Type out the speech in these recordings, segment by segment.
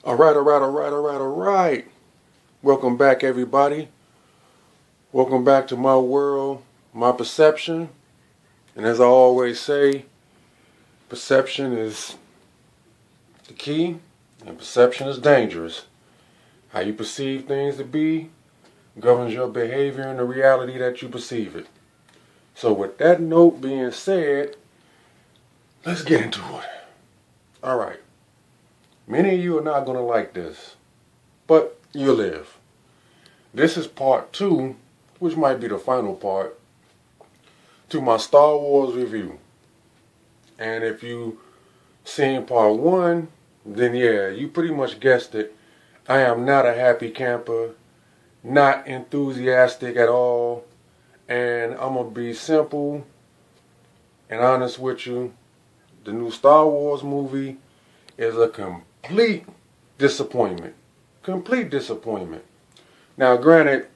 All right. Welcome back, everybody. Welcome back to my world, my perception. And as I always say, perception is the key, and perception is dangerous. How you perceive things to be governs your behavior and the reality that you perceive it. So with that note being said, let's get into it. All right. Many of you are not going to like this, but you'll live. This is part 2, which might be the final part, to my Star Wars review. And if you seen part 1, then yeah, you pretty much guessed it. I am not a happy camper, not enthusiastic at all, and I'm going to be simple and honest with you. The new Star Wars movie is a complete disappointment. Complete disappointment. Now, granted,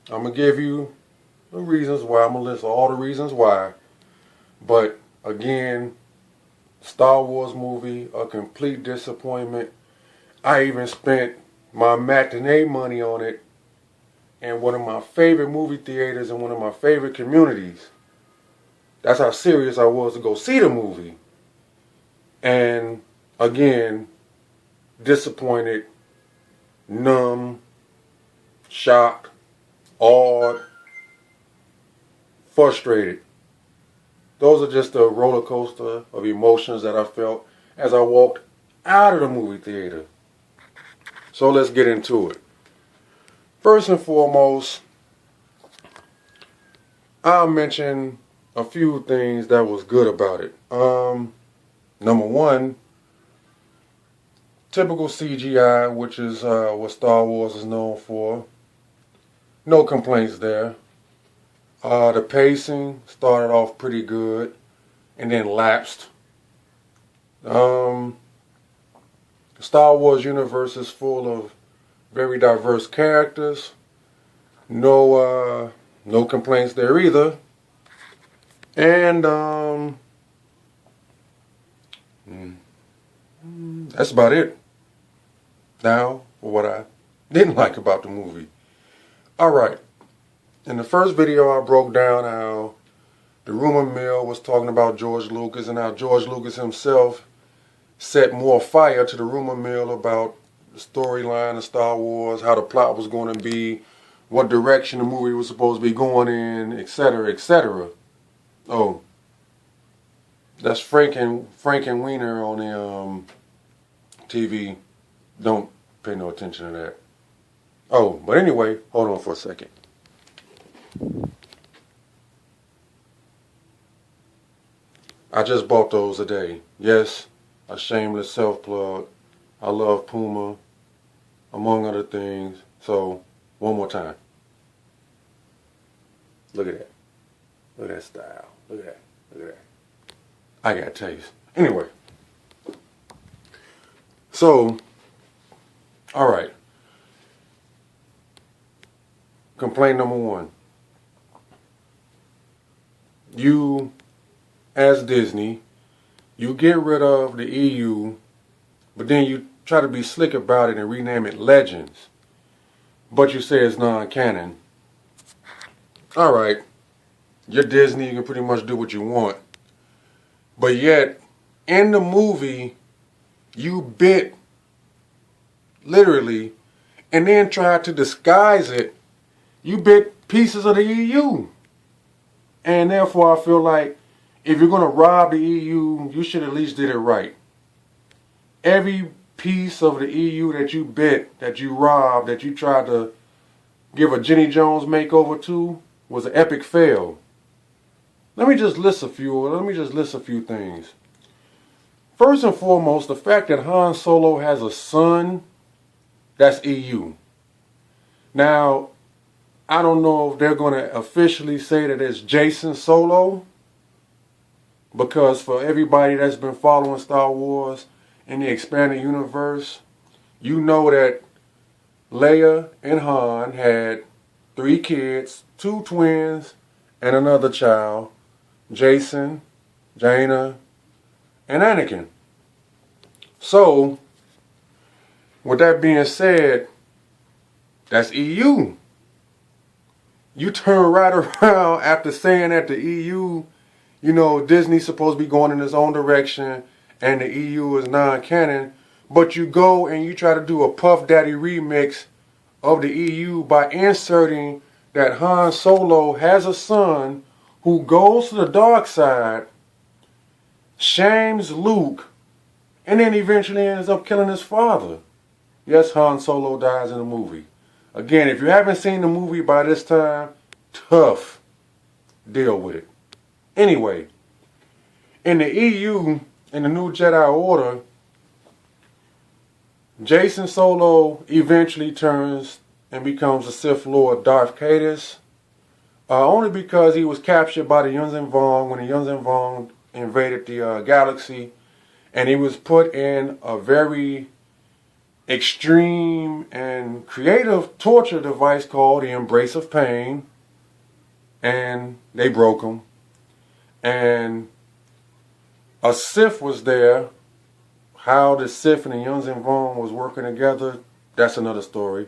I'm going to give you the reasons why. I'm going to list all the reasons why. But, again, Star Wars movie, a complete disappointment. I even spent my matinee money on it in one of my favorite movie theaters in one of my favorite communities. That's how serious I was to go see the movie. And, again, disappointed, numb, shocked, awed, frustrated. Those are just a roller coaster of emotions that I felt as I walked out of the movie theater. So let's get into it. First and foremost, I'll mention a few things that was good about it. Number one, typical CGI, which is what Star Wars is known for. No complaints there. The pacing started off pretty good and then lapsed. The Star Wars universe is full of very diverse characters. No complaints there either. And that's about it. Now, for what I didn't like about the movie. Alright, in the first video I broke down how the rumor mill was talking about George Lucas and how George Lucas himself set more fire to the rumor mill about the storyline of Star Wars, how the plot was going to be, what direction the movie was supposed to be going in, etc., etc. Oh, that's Frank and Wiener on the TV. Don't pay no attention to that. Oh, but anyway, hold on for a second. I just bought those today. Yes, a shameless self-plug. I love Puma, among other things. So, one more time. Look at that. Look at that style. Look at that. Look at that. I got taste. Anyway. So, alright. Complaint number 1. You, as Disney, you get rid of the EU, but then you try to be slick about it and rename it Legends. But you say it's non-canon. Alright. You're Disney, you can pretty much do what you want. But yet, in the movie, you bit, literally, and then tried to disguise it. You bit pieces of the EU. And therefore, I feel like if you're going to rob the EU, you should at least did it right. Every piece of the EU that you bit, that you robbed, that you tried to give a Jenny Jones makeover to, was an epic fail. Let me just list a few things. First and foremost, the fact that Han Solo has a son, that's EU. Now, I don't know if they're going to officially say that it's Jason Solo, because for everybody that's been following Star Wars in the expanded universe, you know that Leia and Han had 3 kids, 2 twins, and another child, Jason, Jaina, and Anakin. So, With that being said, that's EU. You turn right around after saying that the EU, Disney's supposed to be going in its own direction and the EU is non-canon, but you go and you try to do a Puff Daddy remix of the EU by inserting that Han Solo has a son who goes to the dark side, shames Luke, and then eventually ends up killing his father. Yes, Han Solo dies in the movie. Again, if you haven't seen the movie by this time, tough. Deal with it. Anyway, in the EU, in the New Jedi Order, Jason Solo eventually turns and becomes the Sith Lord Darth Caedus, only because he was captured by the Yunzin Vong when the Yunzin Vong invaded the galaxy, and he was put in a very extreme and creative torture device called the Embrace of Pain, and they broke him. And a Sith was there. How the Sith and the Yunzin Vong was working together, that's another story.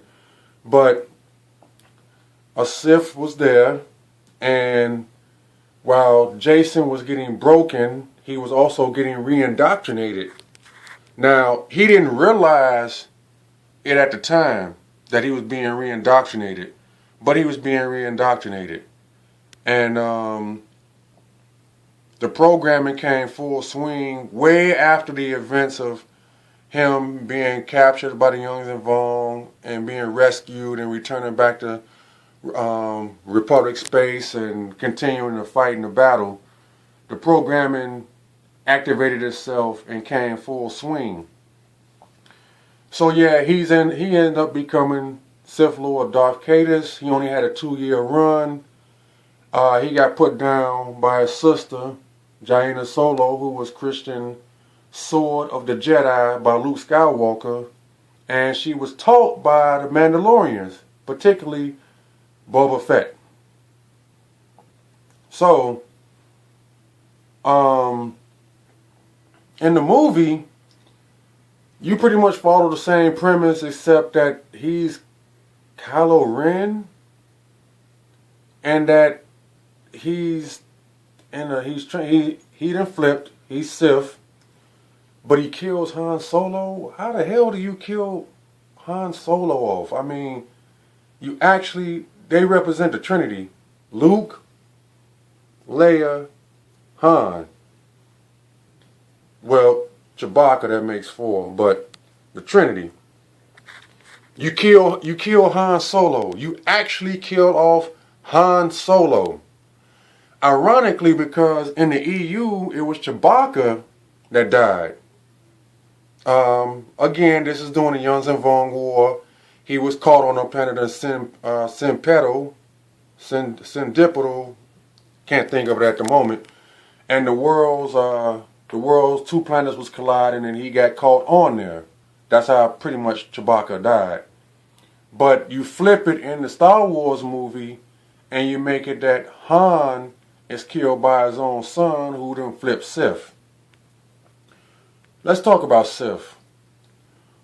But a Sith was there, and while Jason was getting broken, he was also getting re-indoctrinated. Now, he didn't realize it at the time that he was being re-indoctrinated, but he was being re-indoctrinated. And the programming came full swing way after the events of him being captured by the Yunzin Vong and being rescued and returning back to Republic space and continuing to fight in the battle. The programming activated itself and came full swing. So yeah, he ended up becoming Sith Lord Darth Caedus. He only had a 2-year run. He got put down by his sister, Jaina Solo, who was Christian Sword of the Jedi by Luke Skywalker, and she was taught by the Mandalorians, particularly Boba Fett. So, in the movie, you pretty much follow the same premise, except that he's Kylo Ren, and that he done flipped. He's Sith, but he kills Han Solo. How the hell do you kill Han Solo off? I mean, they represent the Trinity: Luke, Leia, Han. Well, Chewbacca, that makes 4, but the Trinity. You kill Han Solo. You actually kill off Han Solo. Ironically, because in the EU, it was Chewbacca that died. Again, this is during the Yunzin Vong War. He was caught on a planet of Sindipidal, can't think of it at the moment. And the world's 2 planets was colliding, and he got caught on there. That's how pretty much Chewbacca died. But you flip it in the Star Wars movie, and you make it that Han is killed by his own son, who then flipped Sith. Let's talk about Sith.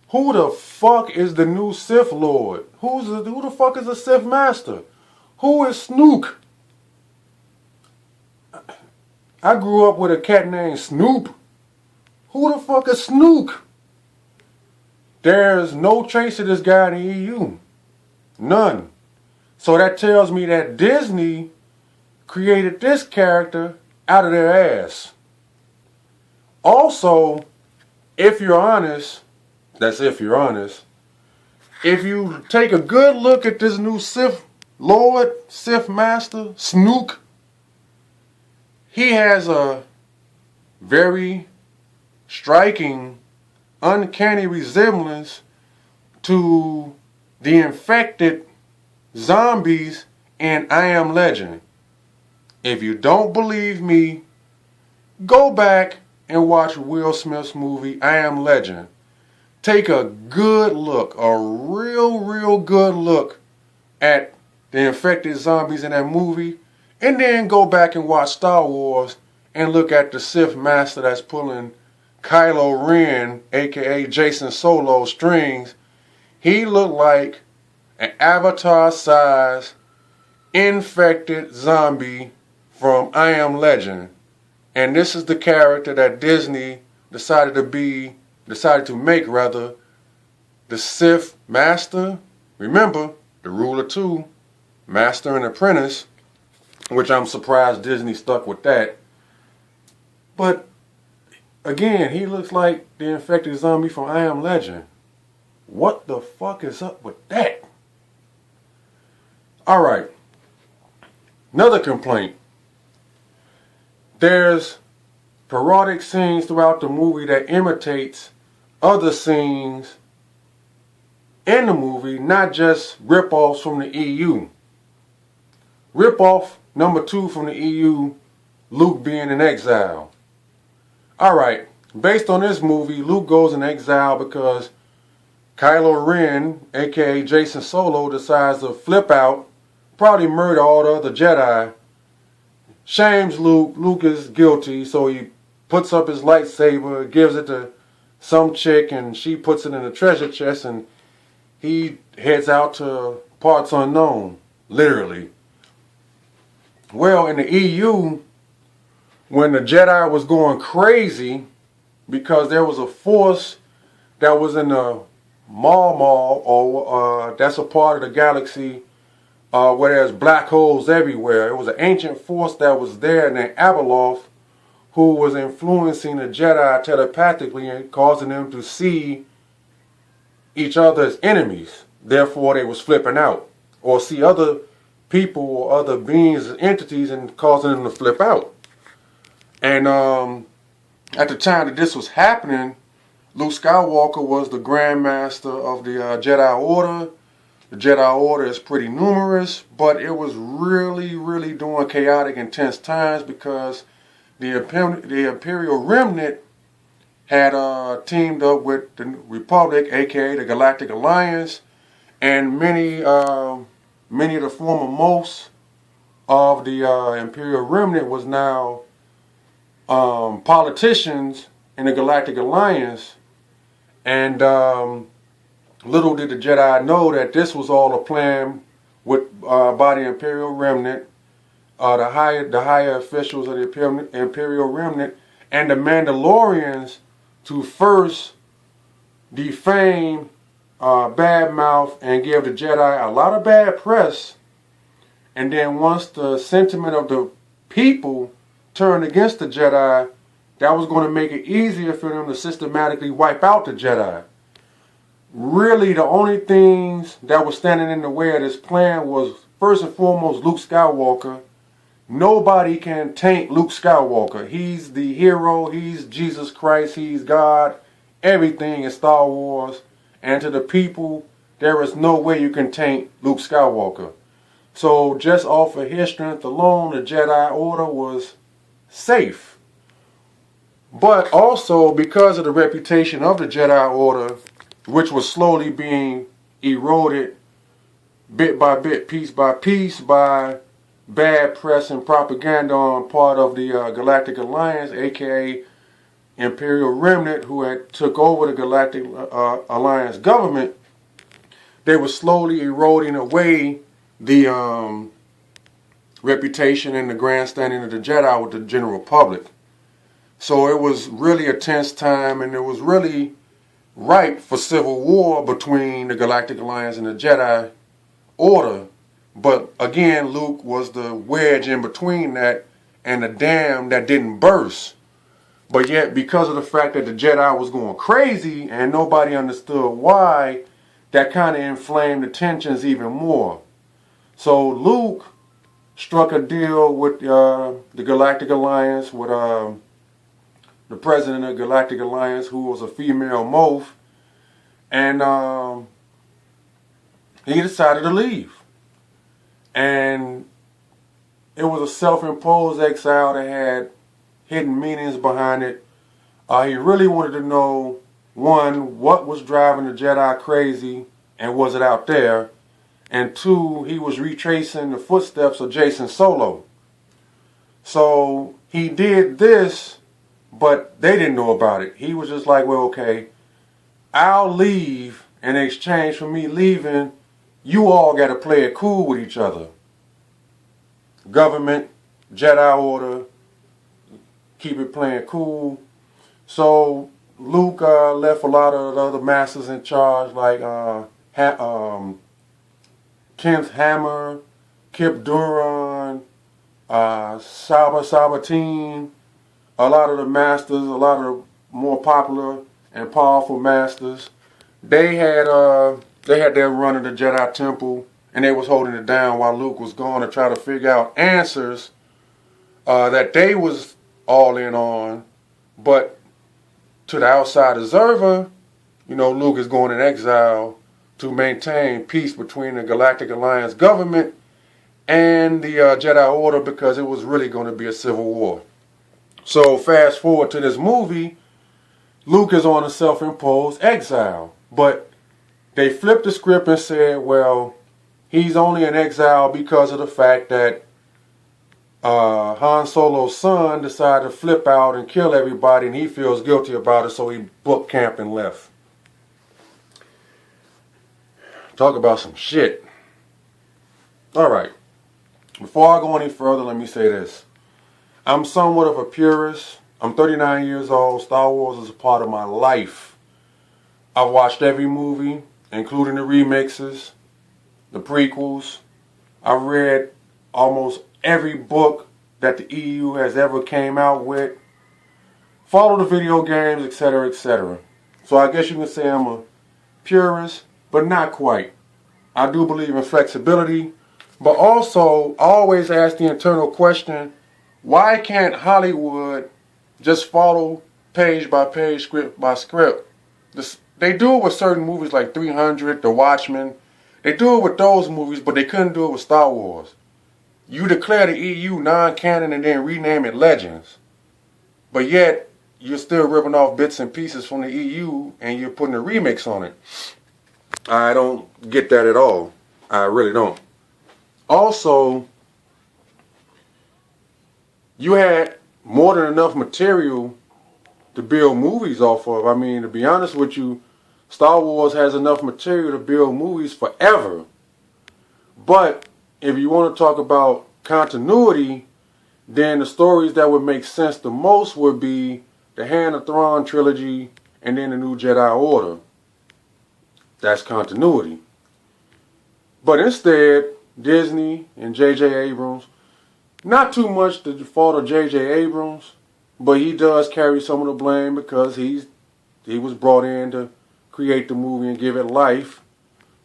Who the fuck is the new Sith Lord? Who the fuck is the Sith Master? Who is Snook? I grew up with a cat named Snoop. Who the fuck is Snook? There's no trace of this guy in the EU. None. So that tells me that Disney created this character out of their ass. Also, if you're honest, that's if you're honest, if you take a good look at this new Sith Lord, Sith Master, Snook, he has a very striking, uncanny resemblance to the infected zombies in I Am Legend. If you don't believe me, go back and watch Will Smith's movie I Am Legend. Take a good look, a real good look at the infected zombies in that movie, and then go back and watch Star Wars and look at the Sith Master that's pulling Kylo Ren, aka Jason Solo, strings He looked like an avatar-sized infected zombie from I Am Legend. And this is the character that Disney decided to make rather, the Sith Master. Remember, the ruler too, Master and Apprentice, which I'm surprised Disney stuck with that. But again, he looks like the infected zombie from I Am Legend. What the fuck is up with that? Alright. Another complaint. There's parodic scenes throughout the movie that imitates other scenes in the movie, not just rip-offs from the EU. Rip-off number 2 from the EU, Luke being in exile. Alright, based on this movie, Luke goes in exile because Kylo Ren, aka Jason Solo, decides to flip out, probably murder all the other Jedi. Shames Luke. Luke is guilty, so he puts up his lightsaber, gives it to some chick, and she puts it in a treasure chest, and he heads out to parts unknown, literally. Well, in the EU, when the Jedi was going crazy because there was a force that was in the Mall, or that's a part of the galaxy where there's black holes everywhere. It was an ancient force that was there named Abeloth, who was influencing the Jedi telepathically and causing them to see each other as enemies. Therefore, they was flipping out, or see other people or other beings as entities and causing them to flip out. And at the time that this was happening, Luke Skywalker was the Grand Master of the Jedi Order. The Jedi Order is pretty numerous, but it was really, really during chaotic, intense times because the Imperial Remnant had teamed up with the Republic, aka the Galactic Alliance, and many of the former most of the Imperial Remnant was now politicians in the Galactic Alliance. And little did the Jedi know that this was all a plan with by the Imperial Remnant, the higher officials of the Imperial Remnant, and the Mandalorians to first defame, badmouth, and give the Jedi a lot of bad press. And then once the sentiment of the people turned against the Jedi, that was going to make it easier for them to systematically wipe out the Jedi. Really, the only things that were standing in the way of this plan was, first and foremost, Luke Skywalker. Nobody can taint Luke Skywalker. He's the hero. He's Jesus Christ. He's God. Everything in Star Wars. And to the people, there is no way you can taint Luke Skywalker. So just off of his strength alone, the Jedi Order was safe. But also because of the reputation of the Jedi Order, which was slowly being eroded bit by bit, piece by piece, by bad press and propaganda on part of the Galactic Alliance, aka Imperial Remnant, who had took over the Galactic Alliance government. They were slowly eroding away the reputation and the grandstanding of the Jedi with the general public. So it was really a tense time, and it was really ripe for civil war between the Galactic Alliance and the Jedi Order. But again, Luke was the wedge in between that and the dam that didn't burst. But yet, because of the fact that the Jedi was going crazy and nobody understood why, that kind of inflamed the tensions even more. So Luke struck a deal with the Galactic Alliance, with the president of the Galactic Alliance, who was a female Moff, and he decided to leave. And it was a self-imposed exile that had hidden meanings behind it. He really wanted to know, one, what was driving the Jedi crazy, and was it out there? And two, he was retracing the footsteps of Jason Solo. So he did this, but they didn't know about it. He was just like, well, okay, I'll leave in exchange for me leaving, you all got to play it cool with each other. Government, Jedi Order, keep it playing cool. So Luke left a lot of the other masters in charge, like Kenneth Hammer, Kip Duran, Sabatine, a lot of the masters, a lot of the more popular and powerful masters. They had their run of the Jedi Temple, and they was holding it down while Luke was going to try to figure out answers that they was all in on. But to the outside observer, you know, Luke is going in exile to maintain peace between the Galactic Alliance government and the Jedi Order, because it was really going to be a civil war. So fast forward to this movie, Luke is on a self-imposed exile. But they flipped the script and said, well, he's only in exile because of the fact that Han Solo's son decided to flip out and kill everybody, and he feels guilty about it, so he booked camp and left. Talk about some shit. Alright, before I go any further, let me say this. I'm somewhat of a purist. I'm 39 years old. Star Wars is a part of my life. I've watched every movie, including the remixes, the prequels. I've read almost every book that the EU has ever came out with. Follow the video games, etc., etc. So I guess you can say I'm a purist, but not quite. I do believe in flexibility, but also always ask the internal question, why can't Hollywood just follow page by page, script by script? They do it with certain movies like 300, The Watchmen. They do it with those movies, but they couldn't do it with Star Wars. You declare the EU non-canon and then rename it Legends. But yet, you're still ripping off bits and pieces from the EU and you're putting a remix on it. I don't get that at all. I really don't. Also, you had more than enough material to build movies off of. I mean, to be honest with you, Star Wars has enough material to build movies forever. But if you want to talk about continuity, then the stories that would make sense the most would be the Hand of Thrawn trilogy and then the New Jedi Order. That's continuity. But instead, Disney and J.J. Abrams, not too much to the fault of J.J. Abrams, but he does carry some of the blame because he was brought in to create the movie and give it life.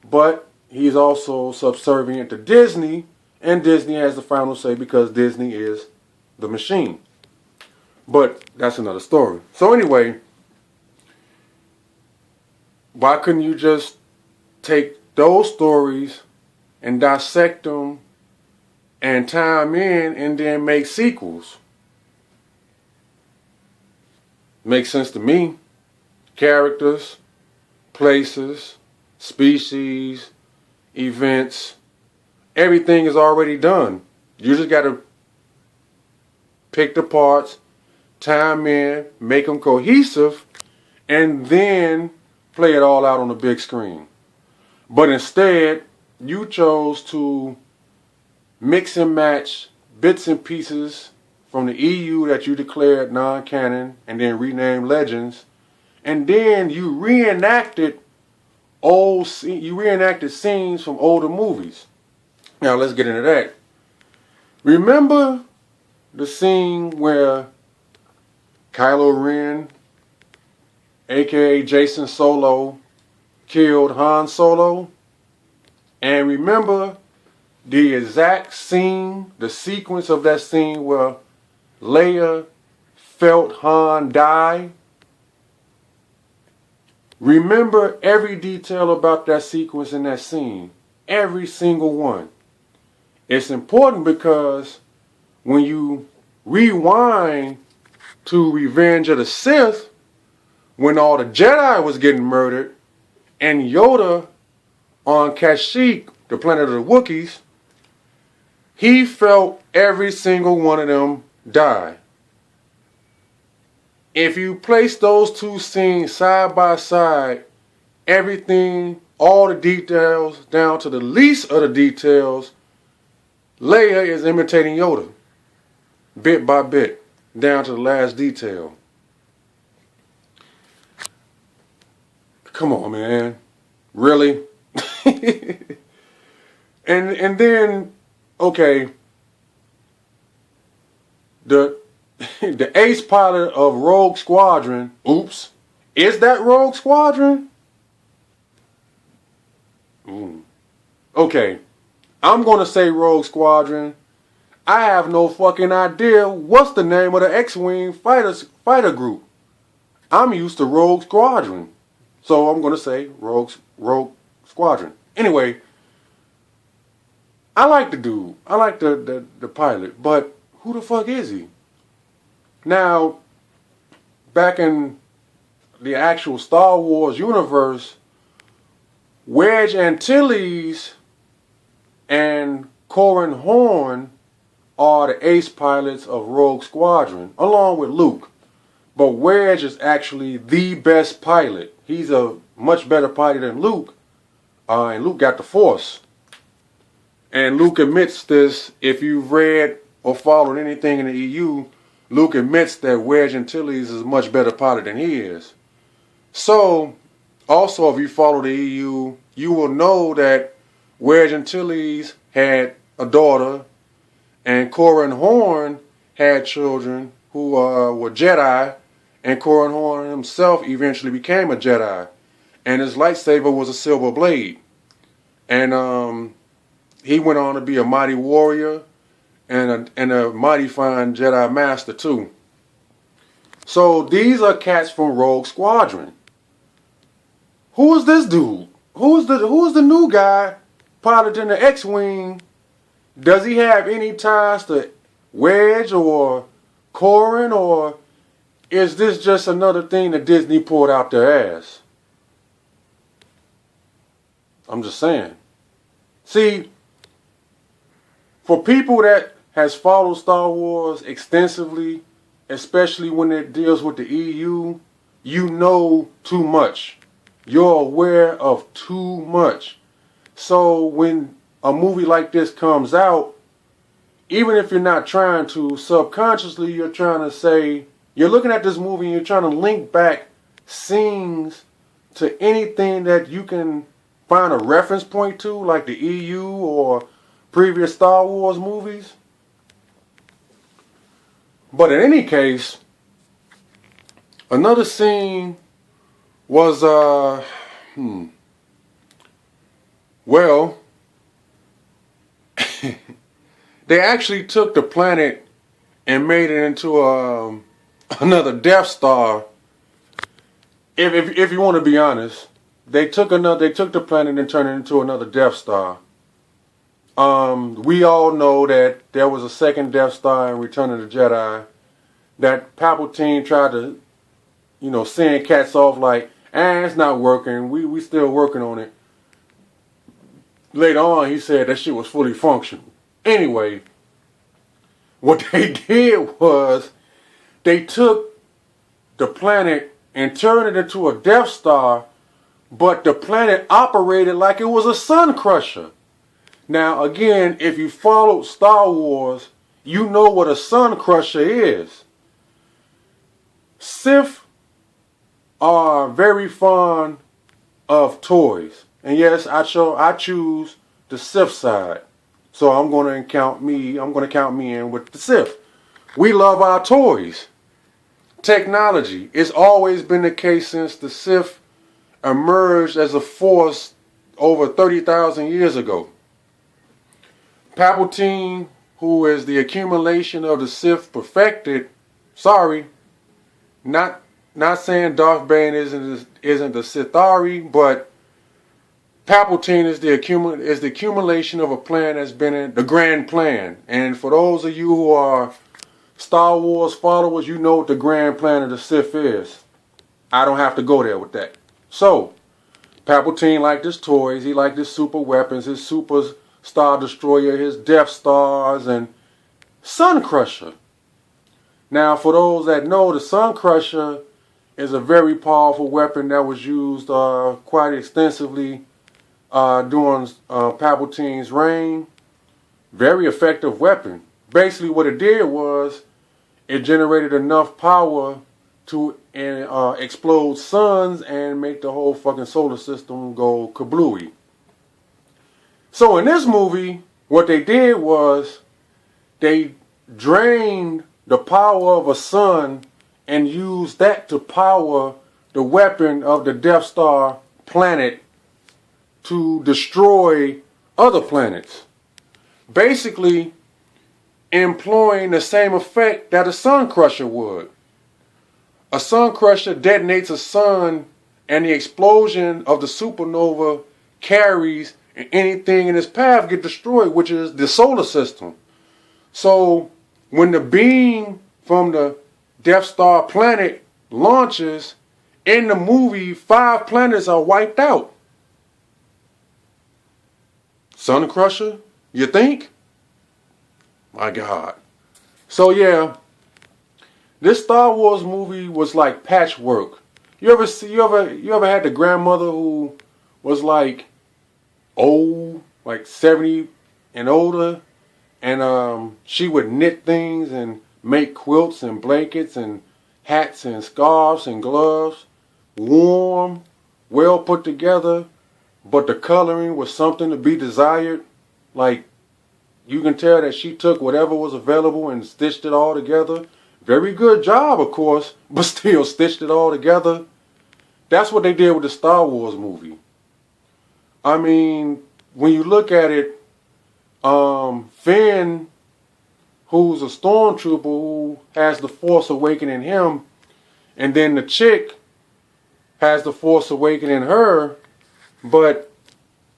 But he's also subservient to Disney, and Disney has the final say because Disney is the machine. But that's another story. So anyway, why couldn't you just take those stories and dissect them and tie them in and then make sequels? Makes sense to me. Characters, places, species, events, everything is already done. You just got to pick the parts, tie them in, make them cohesive, and then play it all out on the big screen. But instead, you chose to mix and match bits and pieces from the EU that you declared non-canon and then renamed Legends, and then you reenacted scenes from older movies. Now let's get into that. Remember the scene where Kylo Ren, aka Jason Solo, killed Han Solo? And remember the exact scene, the sequence of that scene where Leia felt Han die? Remember every detail about that sequence in that scene. Every single one. It's important because when you rewind to Revenge of the Sith, when all the Jedi was getting murdered, and Yoda on Kashyyyk, the planet of the Wookiees, he felt every single one of them die. If you place those two scenes side by side, everything, all the details, down to the least of the details, Leia is imitating Yoda, bit by bit, down to the last detail. Come on, man. Really? and then, okay, the the ace pilot of Rogue Squadron, oops, is that Rogue Squadron? Okay, I'm gonna say Rogue Squadron. I have no fucking idea what's the name of the X-Wing fighter group. I'm used to Rogue Squadron. So I'm gonna say Rogue Squadron. Anyway, I like the dude. I like the pilot, but who the fuck is he? Now, back in the actual Star Wars universe, Wedge Antilles and Corran Horn are the ace pilots of Rogue Squadron, along with Luke. But Wedge is actually the best pilot. He's a much better pilot than Luke. And Luke got the Force. And Luke admits this. If you've read or followed anything in the EU, Luke admits that Wedge Antilles is a much better pilot than he is. So, also if you follow the EU, you will know that Wedge Antilles had a daughter, and Corran Horn had children who were Jedi, and Corran Horn himself eventually became a Jedi, and his lightsaber was a silver blade, and he went on to be a mighty warrior and a mighty fine Jedi master too. So these are cats from Rogue Squadron. Who is this dude? Who is the new guy piloting the X-Wing? Does he have any ties to Wedge or Corran, or is this just another thing that Disney pulled out their ass? I'm just saying. See, for people that has followed Star Wars extensively, especially when it deals with the EU, you know too much. You're aware of too much. So when a movie like this comes out, even if you're not trying to, subconsciously you're trying to say, you're looking at this movie and you're trying to link back scenes to anything that you can find a reference point to, like the EU or previous Star Wars movies. But in any case, another scene was, well, they actually took the planet and made it into another Death Star. If you want to be honest, they took the planet and turned it into another Death Star. We all know that there was a second Death Star in Return of the Jedi that Palpatine tried to, send cats off like, it's not working. We still working on it. Later on, he said that shit was fully functional. Anyway, what they did was they took the planet and turned it into a Death Star, but the planet operated like it was a sun crusher. Now, again, if you followed Star Wars, you know what a sun crusher is. Sith are very fond of toys. And yes, I choose the Sith side. So I'm going to count me in with the Sith. We love our toys. Technology. It's always been the case since the Sith emerged as a force over 30,000 years ago. Palpatine, who is the accumulation of the Sith perfected, not saying Darth Bane isn't the Sithari, but Palpatine is the accumulation of a plan that's been in the grand plan. And for those of you who are Star Wars followers, you know what the grand plan of the Sith is. I don't have to go there with that. So, Palpatine liked his toys, he liked his super weapons, his super Star Destroyer, his Death Stars, and Sun Crusher. Now, for those that know, the Sun Crusher is a very powerful weapon that was used quite extensively during Palpatine's reign. Very effective weapon. Basically, what it did was it generated enough power to explode suns and make the whole fucking solar system go kablooey. So in this movie, what they did was they drained the power of a sun and used that to power the weapon of the Death Star planet to destroy other planets. Basically, employing the same effect that a sun crusher would. A sun crusher detonates a sun and the explosion of the supernova carries and anything in its path get destroyed, which is the solar system. So when the beam from the Death Star planet launches, in the movie, 5 planets are wiped out. Sun crusher, you think? My God. So yeah, this Star Wars movie was like patchwork. You ever had the grandmother who was like old, like 70 and older, and she would knit things and make quilts and blankets and hats and scarves and gloves, warm, well put together, but the coloring was something to be desired. Like, you can tell that she took whatever was available and stitched it all together. Very good job, of course, but still stitched it all together. That's what they did with the Star Wars movie. I mean, when you look at it, Finn, who's a stormtrooper who has the Force awakening him, and then the chick has the Force awakening her, but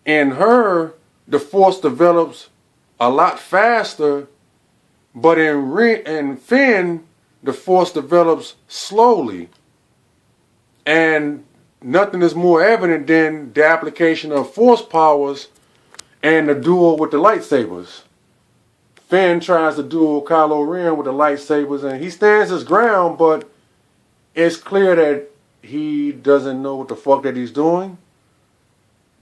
in her, the Force develops a lot faster, but in Finn, the Force develops slowly. And nothing is more evident than the application of Force powers and the duel with the lightsabers. Finn tries to duel Kylo Ren with the lightsabers, and he stands his ground, but it's clear that he doesn't know what the fuck that he's doing.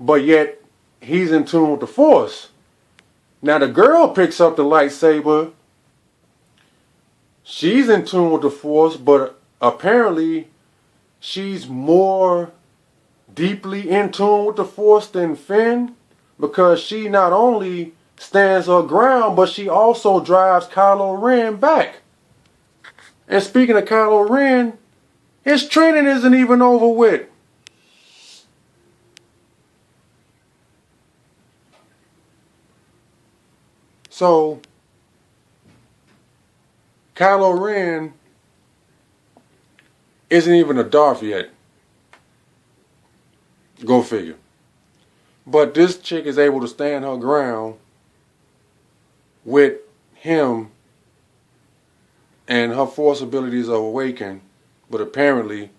But yet, he's in tune with the Force. Now the girl picks up the lightsaber. She's in tune with the Force, but apparently she's more deeply in tune with the Force than Finn, because she not only stands her ground, but she also drives Kylo Ren back. And speaking of Kylo Ren, his training isn't even over with. So, Kylo Ren isn't even a Darth yet. Go figure. But this chick is able to stand her ground with him, and her Force abilities are awakened. But apparently,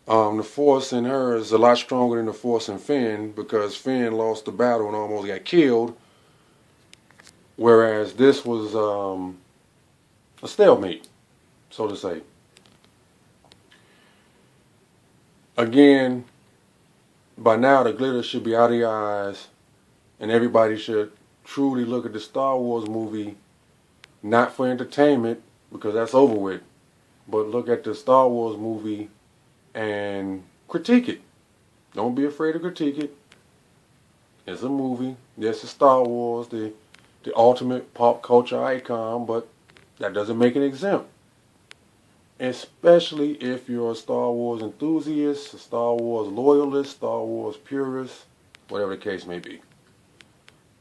the Force in her is a lot stronger than the Force in Finn, because Finn lost the battle and almost got killed. Whereas this was a stalemate, so to say. Again, by now the glitter should be out of your eyes, and everybody should truly look at the Star Wars movie, not for entertainment, because that's over with, but look at the Star Wars movie and critique it. Don't be afraid to critique it. It's a movie. Yes, it's Star Wars, the ultimate pop culture icon, but that doesn't make it exempt. Especially if you're a Star Wars enthusiast, a Star Wars loyalist, Star Wars purist, whatever the case may be.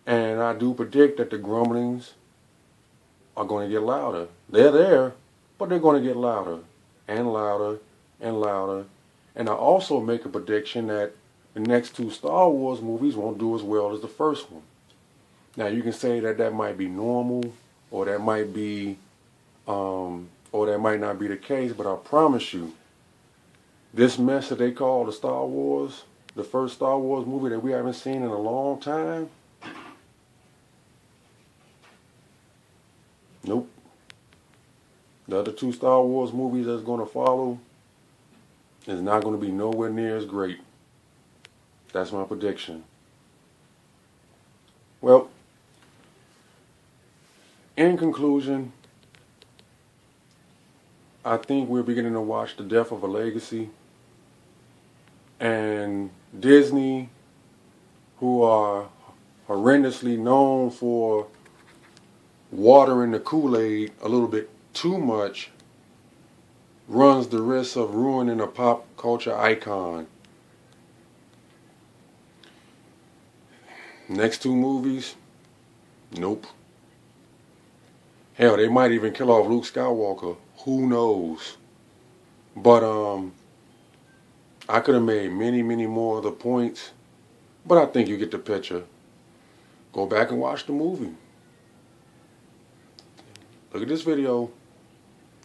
And I do predict that the grumblings are going to get louder. They're there, but they're going to get louder and louder and louder. And I also make a prediction that the next 2 Star Wars movies won't do as well as the first one. Now you can say that that might be normal, or that might be, or that might not be the case, but I promise you, this mess that they call the Star Wars, the first Star Wars movie that we haven't seen in a long time, nope. The other 2 Star Wars movies that's going to follow, is not going to be nowhere near as great. That's my prediction. Well, in conclusion, I think we're beginning to watch the death of a legacy. And Disney, who are horrendously known for watering the Kool-Aid a little bit too much, runs the risk of ruining a pop culture icon. Next two movies, nope. Hell, they might even kill off Luke Skywalker. Who knows? But I could have made many, many more other points. But I think you get the picture. Go back and watch the movie. Look at this video.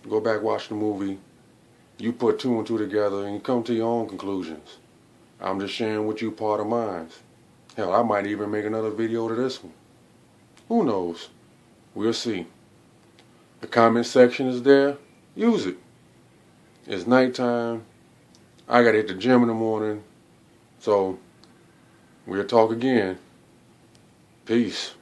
Go back, watch the movie. You put two and two together and you come to your own conclusions. I'm just sharing with you part of mine. Hell, I might even make another video to this one. Who knows? We'll see. The comment section is there. Use it. It's nighttime. I gotta hit the gym in the morning. So, we'll talk again. Peace.